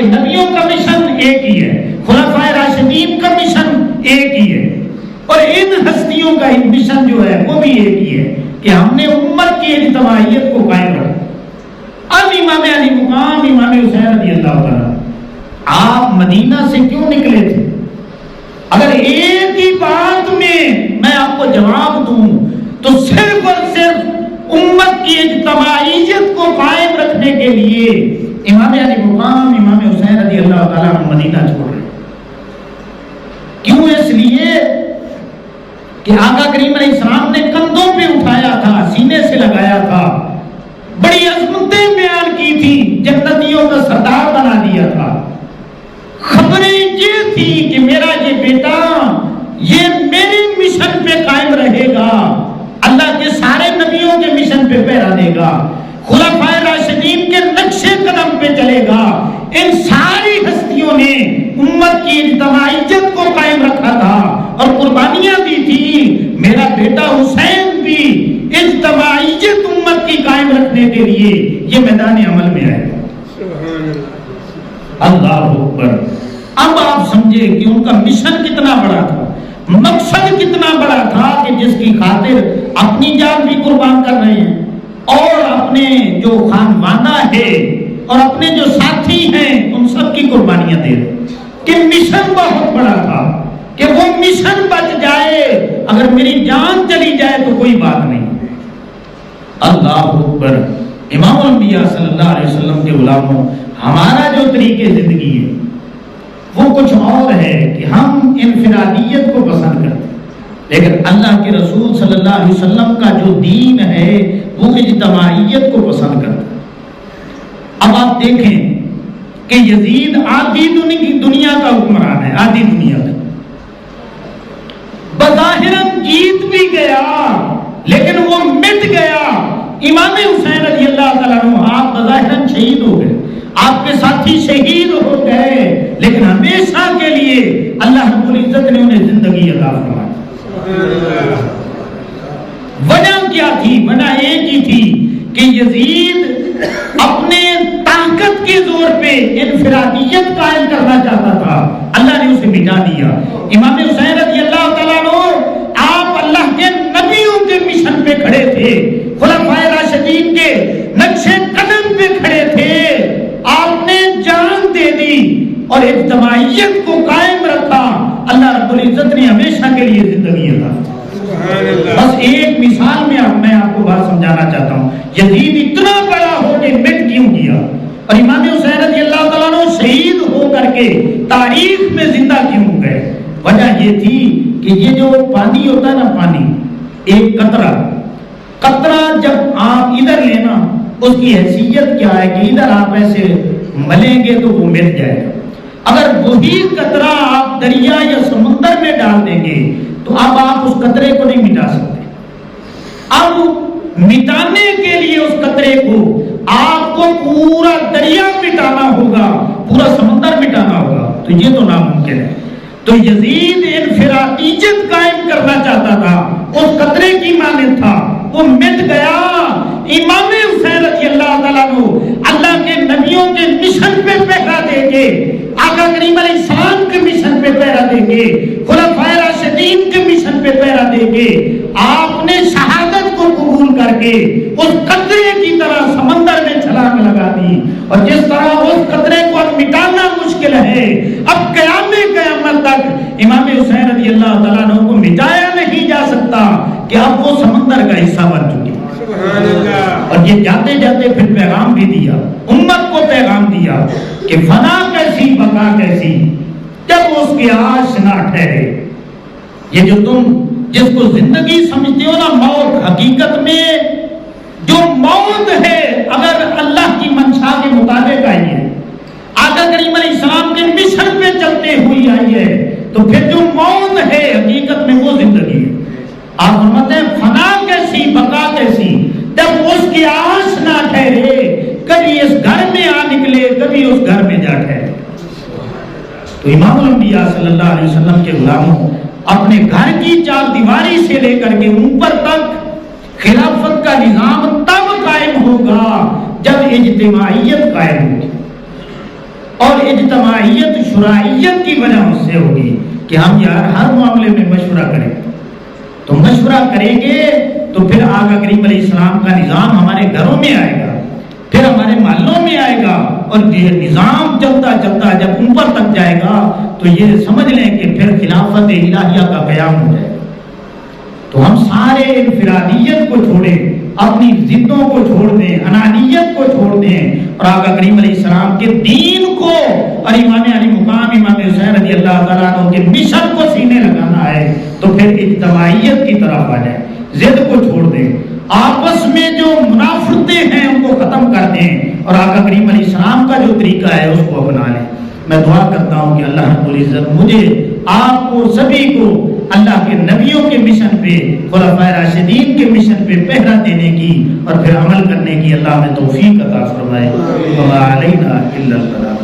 کے نبیوں کا مشن ایک ہی ہے، خلفائے راشدین کا مشن ایک ہی ہے، اور ان ہستیوں کا مشن جو ہے وہ بھی ایک ہی ہے کہ ہم نے امت کی اجتماعیت کو قائم رکھا۔ اب امام علی مقام امام حسین رضی اللہ تعالیٰ آپ مدینہ سے کیوں نکلے تھے؟ اگر ایک ہی بات میں آپ کو جواب دوں تو صرف اور صرف امت کی اجتماعیت کو قائم رکھنے کے لیے امام علی مقام امام حسین رضی اللہ تعالیٰ مدینہ چھوڑ رہے۔ کیوں؟ اس لیے کہ آقا کریم علیہ السلام نے کندھوں پہ اٹھایا تھا، سینے سے لگایا تھا، بڑی عظمتیں بیان کی تھی، جنتیوں کا سردار بنا دیا تھا۔ خبریں یہ تھی کہ میرا یہ بیٹا یہ میرے مشن پہ قائم رہے گا، اللہ کے سارے نبیوں کے مشن پہ پہرا دے گا، خلفائے راشدین کے نقش قدم پہ چلے گا۔ ان ساری ہستیوں نے امت کی اجتماعیت کو قائم رکھا تھا اور قربانیاں دی تھی۔ میرا بیٹا حسین بھی اجتماعیت امت کی قائم رکھنے کے لیے یہ میدان عمل میں آئے۔ اللہ اکبر۔ اب آپ سمجھے کہ ان کا مشن کتنا بڑا تھا، مقصد کتنا بڑا تھا کہ جس کی خاطر اپنی جان بھی قربان کر رہے ہیں اور اپنے جو خانوادہ ہے اور اپنے جو ساتھی ہیں ان سب کی قربانیاں دے رہے ہیں کہ مشن بہت بڑا تھا کہ وہ مشن بچ جائے، اگر میری جان چلی جائے تو کوئی بات نہیں۔ اللہ اکبر۔ امام الانبیاء صلی اللہ علیہ وسلم کے غلاموں، ہمارا جو طریقے زندگی ہے وہ کچھ اور ہے کہ ہم انفرادیت کو پسند کرتے ہیں، لیکن اللہ کے رسول صلی اللہ علیہ وسلم کا جو دین ہے وہ اجتماعیت کو پسند کرتا ہے۔ اب آپ دیکھیں کہ یزید آدھی دنیا کا حکمران ہے، آدھی دنیا کا، بظاہراً جیت بھی گیا لیکن وہ مٹ گیا۔ امام حسین رضی اللہ تعالیٰ عنہ آپ بظاہراً شہید ہو گئے، آپ کے ساتھی شہید ہو گئے، لیکن ہمیشہ کے لیے اللہ رب العزت نے انہیں زندگی عطا فرمائی۔ وجہ کیا تھی؟ وجہ ایک ہی تھی کہ یزید اپنے طاقت کے زور پہ انفرادیت قائم کرنا چاہتا تھا، اللہ نے اسے مٹا دیا۔ امام حسین رضی اللہ تعالیٰ عنہ آپ اللہ کے نبیوں کے مشن پہ کھڑے تھے، خلفائے راشدین کے نقش قدم پہ کھڑے تھے، آپ نے جان دے دی اور اجتماعیت کو قائم رکھا، اللہ رب العزت نے ہمیشہ کے لیے زندگی عطا۔ بس ایک مثال میں آپ کو بات سمجھانا چاہتا ہوں، یزید اتنا بڑا ہو کے مٹ کیوں گیا اور امام حسین رضی اللہ تعالیٰ عنہ شہید ہو کر کے تاریخ میں زندہ کیوں گئے؟ وجہ یہ تھی کہ یہ جو پانی ہوتا ہے نا، پانی ایک قطرہ جب آپ ادھر لینا اس کی حیثیت کیا ہے کہ ادھر آپ ایسے ملیں گے تو وہ مٹ جائے گا، اگر وہی قطرہ آپ دریا یا سمندر میں ڈال دیں گے تو اب آپ اس قطرے کو نہیں مٹا سکتے۔ اب مٹانے کے لیے اس قطرے کو آپ کو پورا دریا مٹانا ہوگا، پورا سمندر مٹانا ہوگا، تو یہ تو ناممکن ہے۔ تو یزید انفرادیت قائم کرنا چاہتا تھا، اس قطرے کی مانند تھا، وہ مٹ گیا۔ امام حسین رضی اللہ تعالیٰ عنہ اللہ کے نبیوں کے مشن پہ پہرا دیں گے، آقا کریم علیہ السلام کے مشن پہ پہرا دیں گے، خلفائے راشدین کے مشن پہ پہرا دیں گے۔ آپ نے شہادت کو قبول کر کے اس قطرے کی طرح سمندر میں چھلانگ لگا دی، اور جس طرح اس قطرے کو اب مٹانا مشکل ہے، اب قیامت تک امام حسین رضی اللہ تعالیٰ عنہ کو مٹایا نہیں جا سکتا کہ اب وہ سمندر کا حصہ بن چکی۔ اور یہ جاتے جاتے پھر پیغام بھی دیا، امت کو پیغام دیا کہ فنا کیسی بقا کیسی جب اس کی آش نہ ٹھہرے۔ یہ جو تم جس کو زندگی سمجھتے ہو نا، موت، حقیقت میں جو موت ہے اگر اللہ کی منشا کے مطابق آئی ہے، آقا کریم علیہ السلام کے مشن پہ چلتے ہوئی آئی ہے، تو پھر جو موت ہے حقیقت میں وہ زندگی ہے۔ آپ فرماتے ہیں فنا کیسی بقا کیسی جب اس کی آش نہ ٹھہرے، کبھی اس گھر میں آ نکلے کبھی اس گھر میں جا ٹھہرے۔ تو امام الانبیاء صلی اللہ علیہ وسلم کے غلاموں، اپنے گھر کی چار دیواری سے لے کر کے اوپر تک خلافت کا نظام تب قائم ہوگا جب اجتماعیت قائم ہوگی، اور اجتماعیت شرائیت کی وجہ اس سے ہوگی کہ ہم یار ہر معاملے میں مشورہ کریں. تو مشورہ کریں گے تو پھر آقا کریم علیہ السلام کا نظام ہمارے گھروں میں آئے گا, پھر ہمارے محلوں میں آئے گا, اور یہ نظام چلتا چلتا جب اوپر تک جائے گا تو یہ سمجھ لیں کہ پھر خلافت الہیہ کا قیام ہو جائے گا. تو ہم سارے انفرادیت کو چھوڑیں, اپنی ضدوں کو چھوڑ دیں, انانیت کو چھوڑ دیں, اور آقا کریم علیہ السلام کے دین کو اور امام علی مقام امام حسین رضی اللہ تعالیٰ عنہ کے مشن کو سینے لگانا ہے تو پھر اجتماعیت کی طرف آ جائیں, ضد کو چھوڑ دیں, آپس میں جو منافرتیں ہیں ان کو ختم کر دیں, اور آقا کریم علیہ السلام کا جو طریقہ ہے اس کو اپنا لیں. میں دعا کرتا ہوں کہ اللہ رب العزت مجھے, آپ کو, سبھی کو اللہ کے نبیوں کے مشن پہ, خلفائے راشدین کے مشن پہ پہرا دینے کی اور پھر عمل کرنے کی اللہ میں توفیق عطا فرمائے. وما علینا الا البلاغ.